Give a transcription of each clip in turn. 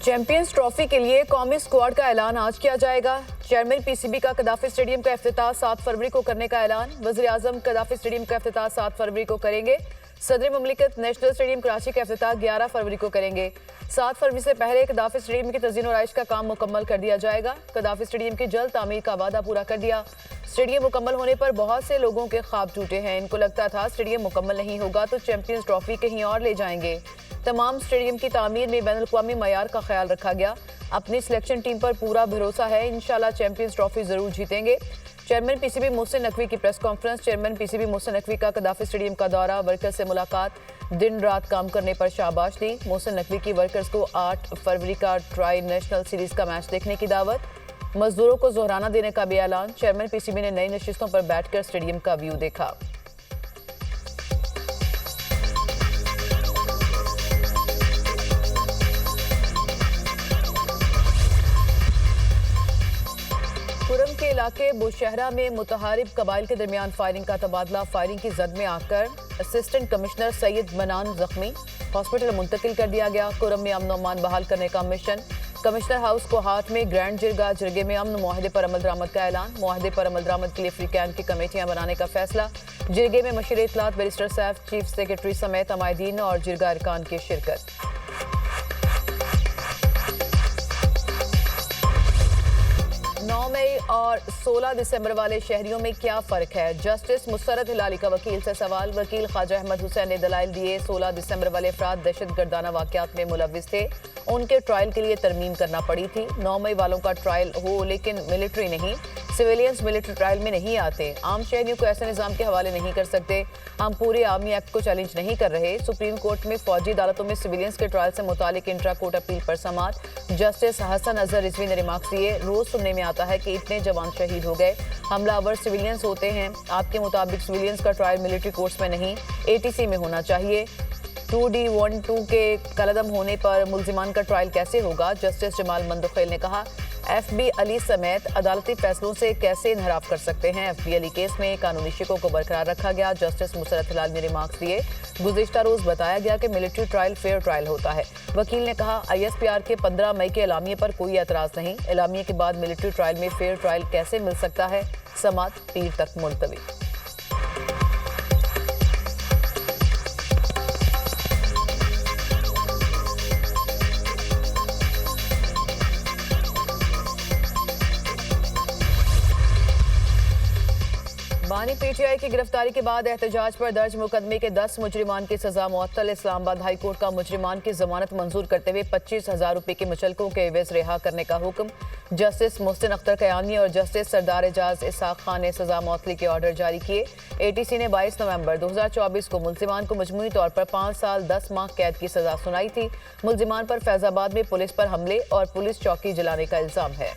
Champions trophy के लिए कौमी स्क्वाड का ऐलान आज किया जाएगा। चेयरमैन पीसीबी का कदाफी स्टेडियम का इफ्तिताह 7 फरवरी को करने का ऐलान। वज़ीर-ए-आज़म कदाफी स्टेडियम का इफ्तिताह 7 फरवरी को करेंगे। सदर मुमलिकत नेशनल स्टेडियम कराची का इफ्तिताह 11 फरवरी को करेंगे। 7 फरवरी से पहले कदाफी स्टेडियम की तज़ीन और आइश का काम मुकम्मल कर दिया जाएगा। कदाफी स्टेडियम की जल्द तामीर का वादा पूरा कर दिया। स्टेडियम मुकम्मल होने पर बहुत से लोगों के ख्वाब टूटे हैं। इनको लगता था स्टेडियम मुकम्मल नहीं होगा तो चैंपियंस ट्रॉफी कहीं और ले जाएंगे। तमाम स्टेडियम की तामीर में बैनुल-अक़वामी मयार का ख्याल रखा गया। अपनी सिलेक्शन टीम पर पूरा भरोसा है, इंशाल्लाह चैंपियंस ट्रॉफी जरूर जीतेंगे। चेयरमैन पीसीबी मोहसिन नकवी की press conference. Chairman PCB Mohsin Naqvi का कदाफी स्टेडियम का दौरा, वर्कर्स से मुलाकात, दिन रात काम करने पर शाबाश दी। मोहसिन नकवी की वर्कर्स को 8 फरवरी का ट्राई नेशनल सीरीज का मैच देखने की दावत। मजदूरों को जोहराना देने का भी ऐलान। चेयरमैन पीसीबी ने नई नशिस्तों पर बैठकर स्टेडियम का व्यू देखा। कुरम के इलाके बुशहरा में मुतहारिब कबाइल के दरमियान फायरिंग का तबादला। फायरिंग की जद में आकर असिस्टेंट कमिश्नर सैयद मनान जख्मी, हॉस्पिटल मुंतकिल कर दिया गया। कुरम में अमन अमान बहाल करने का मिशन। कमिश्नर हाउस कोहाट में ग्रैंड जिरगा, जिरगे में अमन मुआहदे पर अमल दरामद का ऐलान। मुआहदे पर अमल दरामद के लिए फ्री कैंप की कमेटियां बनाने का फैसला। जिरगे में मशीर इत्तलात बैरिस्टर सैफ, चीफ सेक्रेटरी समेत अमायदीन और जिरगा अरकान की शिरकत। 9 मई और 16 दिसंबर वाले शहरियों में क्या फ़र्क है? जस्टिस मुसरत हिलाली का वकील से सवाल। वकील ख्वाजा अहमद हुसैन ने दलाइल दिए। 16 दिसंबर वाले अफराद दहशत गर्दाना वाक़यात में मुलव्विस थे, उनके ट्रायल के लिए तरमीम करना पड़ी थी। 9 मई वालों का ट्रायल हो लेकिन मिलिट्री नहीं, सिविलियंस मिलिट्री ट्रायल में नहीं आते। आम शहरियों को ऐसे निज़ाम के हवाले नहीं कर सकते। हम पूरे आर्मी एक्ट को चैलेंज नहीं कर रहे। सुप्रीम कोर्ट में फौजी अदालतों में सिविलियंस के ट्रायल से मुतालिक इंट्रा कोर्ट अपील पर समात। जस्टिस हसन अजहर रिजवी ने रिमार्क्स दिए। रोज सुनने में आता है कि इतने जवान शहीद हो गए, हमलावर सिविलियंस होते हैं। आपके मुताबिक सिविलियंस का ट्रायल मिलिट्री कोर्ट्स में नहीं, एटीसी में होना चाहिए। 2D12 के कलदम होने पर मुल्जिमान का ट्रायल कैसे होगा? जस्टिस जमाल मंदुखेल ने कहा। FB अली समेत अदालती फैसलों से कैसे इनहराफ कर सकते हैं? FB अली केस में कानूनी शिकों को बरकरार रखा गया। जस्टिस मुसरत हिलाल ने रिमार्क्स दिए। गुज़िश्ता रोज बताया गया कि मिलिट्री ट्रायल फेयर ट्रायल होता है। वकील ने कहा ISPR के 15 मई के एलामिये पर कोई एतराज़ नहीं। एलामिये के बाद मिलिट्री ट्रायल में फेयर ट्रायल कैसे मिल सकता है? समात पीर तक मुलतवी। बानी PTI की गिरफ्तारी के बाद एहतजाज पर दर्ज मुकदमे के 10 मुजरिमान की सजा मुअत्तल। इस्लामाबाद हाई कोर्ट का मुजरिमान की जमानत मंजूर करते हुए 25,000 रुपये के मुचलकों के एवज रिहा करने का हुक्म। जस्टिस मोहसिन अख्तर कयानी और जस्टिस सरदार एजाज इसाक खान ने सजा मुअत्तली के ऑर्डर जारी किए। ATC ने 22 नवंबर 2024 को मुलजिमान को मजमूई तौर पर 5 साल 10 माह कैद की सजा सुनाई थी। मुलजिमान पर फैजाबाद में पुलिस पर हमले और पुलिस चौकी जलाने का इल्जाम है।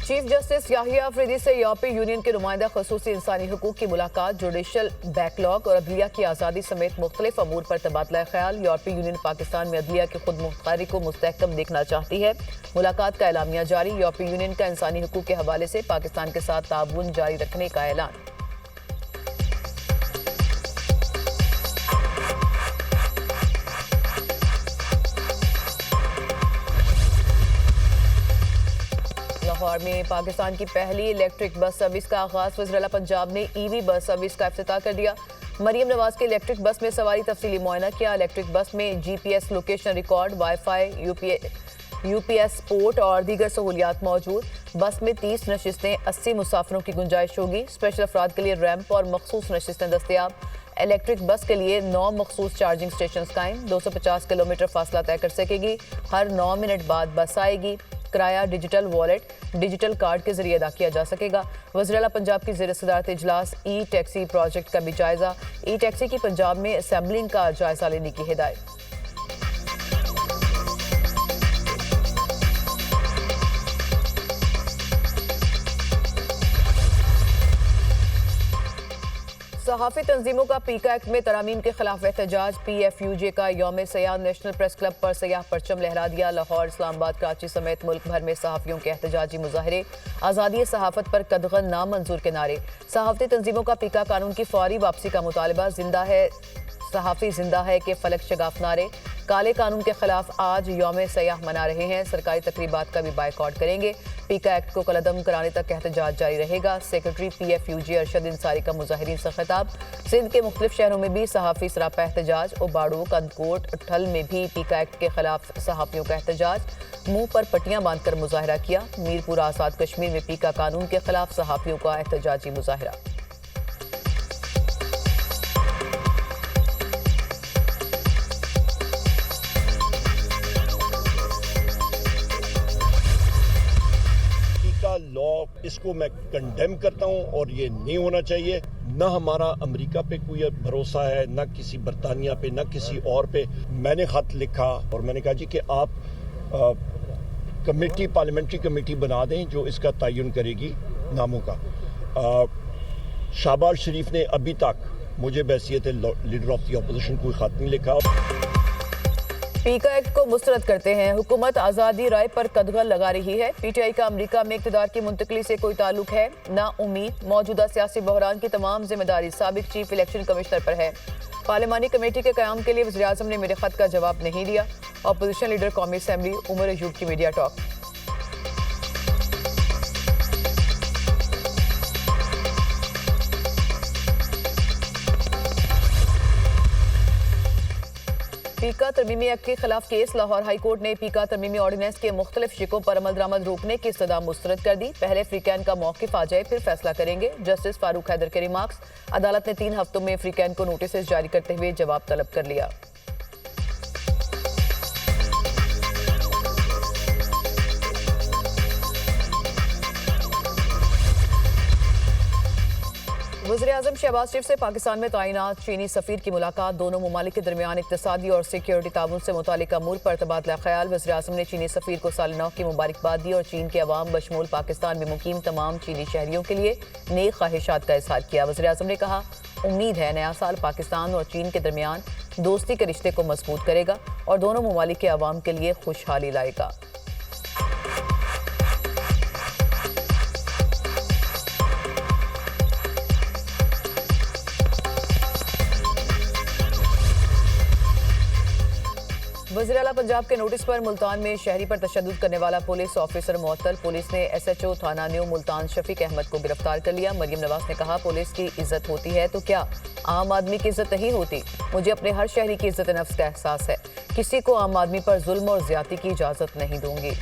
चीफ जस्टिस याहिया अफरीदी से यूरोपीय यूनियन के नुमाइंदा खसूसी इंसानी हुकूक की मुलाकात। जुडिशल बैकलॉग और अदलिया की आज़ादी समेत मुख्तलिफ अमूर पर तबादला ख्याल। यूरोपीय यूनियन पाकिस्तान में अदलिया की खुद मुख्तारी को मुस्तहकम देखना चाहती है। मुलाकात का एलामिया जारी। यूरोपीय यूनियन का इंसानी हुकूक के हवाले से पाकिस्तान के साथ ताउन जारी रखने का ऐलान। लाहौर में पाकिस्तान की पहली इलेक्ट्रिक बस सर्विस का आगाज। वज़ीर-ए-आला पंजाब ने EV बस सर्विस का इफ्तिताह कर दिया। मरियम नवाज के इलेक्ट्रिक बस में सवारी तफसीली मुआयना किया। इलेक्ट्रिक बस में GPS location record, wifi, UPS port और दीगर सहूलियात मौजूद। बस में 30 नशिस्तें, 80 मुसाफिरों की गुंजाइश होगी। स्पेशल अफराद के लिए रैंप और मखसूस नशिस्तें दस्तियाब। इलेक्ट्रिक बस के लिए 9 मखसूस चार्जिंग स्टेशन कायम। 250 किलोमीटर फासला तय कर सकेगी। हर 9 मिनट बाद बस आएगी। किराया डिजिटल वॉलेट, डिजिटल कार्ड के जरिए अदा किया जा सकेगा। वज़ीर-ए-आला पंजाब की ज़ेर सदारत इजलास। टैक्सी प्रोजेक्ट का भी जायजा। टैक्सी की पंजाब में असेंबलिंग का जायजा लेने की हिदायत। सहाफ़ी तंजीमों का पीका एक्ट में तरामीम के खिलाफ एहतजाज। PFUJ का यौम सयाह नेशनल प्रेस क्लब पर सयाह परचम लहरा दिया। लाहौर, इस्लामाबाद, कराची समेत मुल्क भर में सहाफ़ियों के एहतजाजी मुजाहरे। आज़ादी सहाफ़त पर कदगन नामंजूर के नारे। सहाफ़ती तंजीमों का पीका कानून की फौरी वापसी का मुतालबा। जिंदा है सहाफ़ी जिंदा है के फलक शगाफ नारे। काले कानून के खिलाफ आज यौम सयाह मना रहे हैं। सरकारी तकरीबात का भी बायकॉट करेंगे। पीका एक्ट को कलअदम कराने तक एहतजाज जारी रहेगा। सेक्रेटरी PFUJ अरशद इंसारी का मुजाहिरीन से खिताब। सिंध के मुख्तलिफ शहरों में भी सहाफ़ी सरापा एहतजाज। उबाड़ू, कंदकोट, ठल में भी पीका एक्ट के खिलाफ सहाफ़ियों का एहतजाज। मुंह पर पट्टियां बांधकर मुजाहरा किया। मीरपुर आज़ाद कश्मीर में पीका कानून के खिलाफ सहाफ़ियों का एहतजाजी मुजाहरा। लॉ इसको मैं कंडेम करता हूं और ये नहीं होना चाहिए। ना हमारा अमेरिका पे कोई भरोसा है, ना किसी बरतानिया पे, ना किसी और पे। मैंने खत लिखा और मैंने कहा जी कि आप कमेटी, पार्लियामेंट्री कमेटी बना दें जो इसका तयन करेगी नामों का। शहबाज शरीफ ने अभी तक मुझे बहैसियत लीडर ऑफ द अपोजिशन कोई खत नहीं लिखा। पीका एक्ट को मुस्तरद करते हैं। हुकूमत आज़ादी राय पर कदगन लगा रही है। PTI का अमेरिका में इक़्तिदार की मुंतकली से कोई ताल्लुक है ना उम्मीद। मौजूदा सियासी बहरान की तमाम जिम्मेदारी साबिक चीफ इलेक्शन कमिश्नर पर है। पार्लिमानी कमेटी के क़याम के लिए वज़ीर-ए-आज़म ने मेरे खत का जवाब नहीं दिया। अपोजिशन लीडर कौमी असम्बली उमर अयूब की मीडिया टॉक। पीका तरमीमी एक्ट के खिलाफ केस। लाहौर हाई कोर्ट ने पीका तरमीमी ऑर्डिनेंस के मुख्तलिफ शिकों पर अमल दरामद रोकने की सदा मुस्तरद कर दी। पहले फ्रीकैन का मौक़िफ़ आ जाए फिर फैसला करेंगे। जस्टिस फारूक हैदर के रिमार्क्स। अदालत ने 3 हफ्तों में फ्रीकैन को नोटिस जारी करते हुए जवाब तलब कर लिया। वज़ीर-ए-आज़म शहबाज शरीफ से पाकिस्तान में तैनात चीनी सफ़ीर की मुलाकात। दोनों ममालिक के दरमियान इक़्तिसादी और सिक्योरिटी ताउन से मुतालिक अमूर पर तबादला ख्याल। वज़ीर-ए-आज़म ने चीनी सफ़ीर को साल नौ की मुबारकबाद दी और चीन के अवाम बशमूल पाकिस्तान में मुकीम तमाम चीनी शहरियों के लिए नेक ख्वाहिशात का इज़हार किया। वज़ीर-ए-आज़म ने कहा, उम्मीद है नया साल पाकिस्तान और चीन के दरमियान दोस्ती के रिश्ते को मजबूत करेगा और दोनों ममालिक के अवाम के लिए खुशहाली लाएगा। वज़ीर आला पंजाब के नोटिस पर मुल्तान में शहरी पर तशद्दुद करने वाला पुलिस ऑफिसर मुअत्तल। पुलिस ने SHO थाना न्यू मुल्तान शफीक अहमद को गिरफ्तार कर लिया। मरियम नवाज ने कहा, पुलिस की इज्जत होती है तो क्या आम आदमी की इज्जत नहीं होती? मुझे अपने हर शहरी की इज्जत नफ्स का एहसास है। किसी को आम आदमी पर जुल्म और ज्यादती की इजाजत नहीं दूंगी।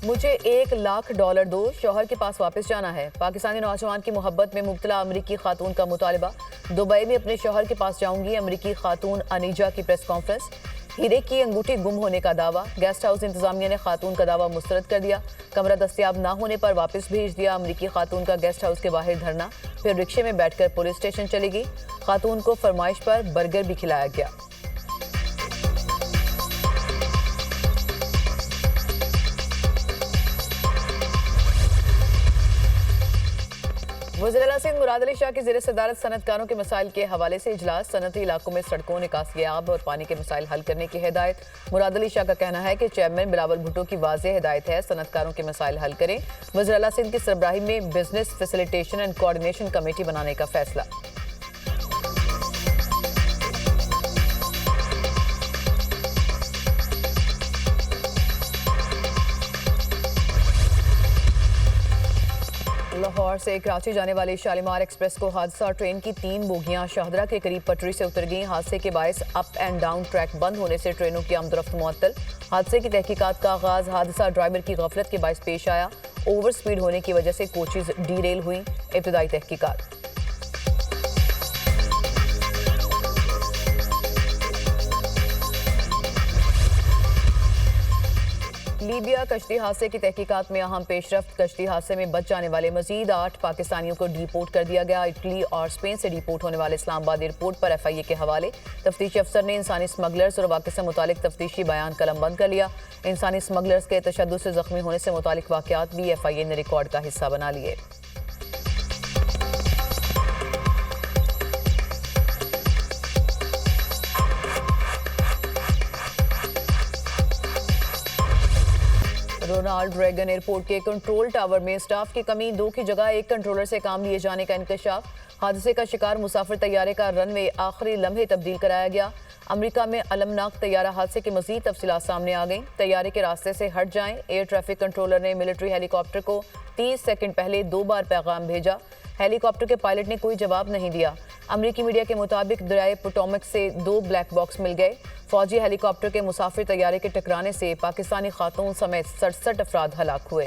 मुझे $1,00,000 दो, शौहर के पास वापस जाना है। पाकिस्तानी नौजवान की मोहब्बत में मुब्तला अमरीकी खातून का मुतालबा। दुबई में अपने शौहर के पास जाऊंगी। अमरीकी खातून अनीजा की प्रेस कॉन्फ्रेंस। हीरे की अंगूठी गुम होने का दावा। गेस्ट हाउस इंतजामिया ने खातून का दावा मुस्तरद कर दिया। कमरा दस्तयाब ना होने पर वापस भेज दिया। अमरीकी खातून का गेस्ट हाउस के बाहर धरना, फिर रिक्शे में बैठकर पुलिस स्टेशन चलेगी। खातून को फरमाइश पर बर्गर भी खिलाया गया। वज़ीर आला सिंध मुराद अली शाह की ज़ेर सदारत सनतकारों के मसाइल के हवाले से इजलास। सनती इलाकों में सड़कों, निकासी आब और पानी के मसाइल हल करने की हिदायत। मुराद अली शाह का कहना है कि चेयरमैन बिलावल भुट्टो की वाज़ेह हिदायत है, सनतकारों के मसाइल हल करें। वज़ीर आला सिंध की सरबराही में business facilitation and coordination committee बनाने का फैसला। लाहौर से कराची जाने वाली शालीमार एक्सप्रेस को हादसा। ट्रेन की 3 बोगियां शाहदरा के करीब पटरी से उतर गईं। हादसे के बायस अप एंड डाउन ट्रैक बंद होने से ट्रेनों की आमदरफ्त मुअत्तल। हादसे की तहकीकात का आगाज। हादसा ड्राइवर की गफलत के बायस पेश आया। ओवर स्पीड होने की वजह से कोचेज डीरेल हुई। इब्तदाई तहकीकात। लीबिया कश्ती हादसे की तहकीकात में अहम पेशरफ्त। कश्ती हादसे में बच जाने वाले मजीद 8 पाकिस्तानियों को डिपोर्ट कर दिया गया। इटली और स्पेन से डिपोर्ट होने वाले इस्लामाबाद एयरपोर्ट पर FIA के हवाले। तफ्तीशी अफसर ने इंसानी स्मगलर्स और वाक़े से मुतालिक तफ्तीशी बयान कलमबंद कर लिया। इंसानी स्मगलर्स के तशद्दुद से जख्मी होने से मुतालिक वाक़यात भी FIA ने रिकॉर्ड का हिस्सा बना लिए। रोनाल्ड रेगन एयरपोर्ट के कंट्रोल टावर में स्टाफ की कमी, 2 की जगह 1 कंट्रोलर से काम लिए जाने का इंकशाफ। हादसे का शिकार मुसाफिर तैयारे का रनवे आखिरी लम्हे तब्दील कराया गया। अमेरिका में अलमनाक तैयारा हादसे की मजीद तफसीलात सामने आ गई। तैयारे के रास्ते से हट जाएं। एयर ट्रैफिक कंट्रोलर ने मिलिट्री हेलीकॉप्टर को 30 सेकंड पहले 2 बार पैगाम भेजा। हेलीकॉप्टर के पायलट ने कोई जवाब नहीं दिया। अमेरिकी मीडिया के मुताबिक दरियाए पोटोमक से 2 ब्लैक बॉक्स मिल गए। फौजी हेलीकॉप्टर के मुसाफिर तैयारे के टकराने से पाकिस्तानी खातून समेत 67 अफराद हलाक हुए।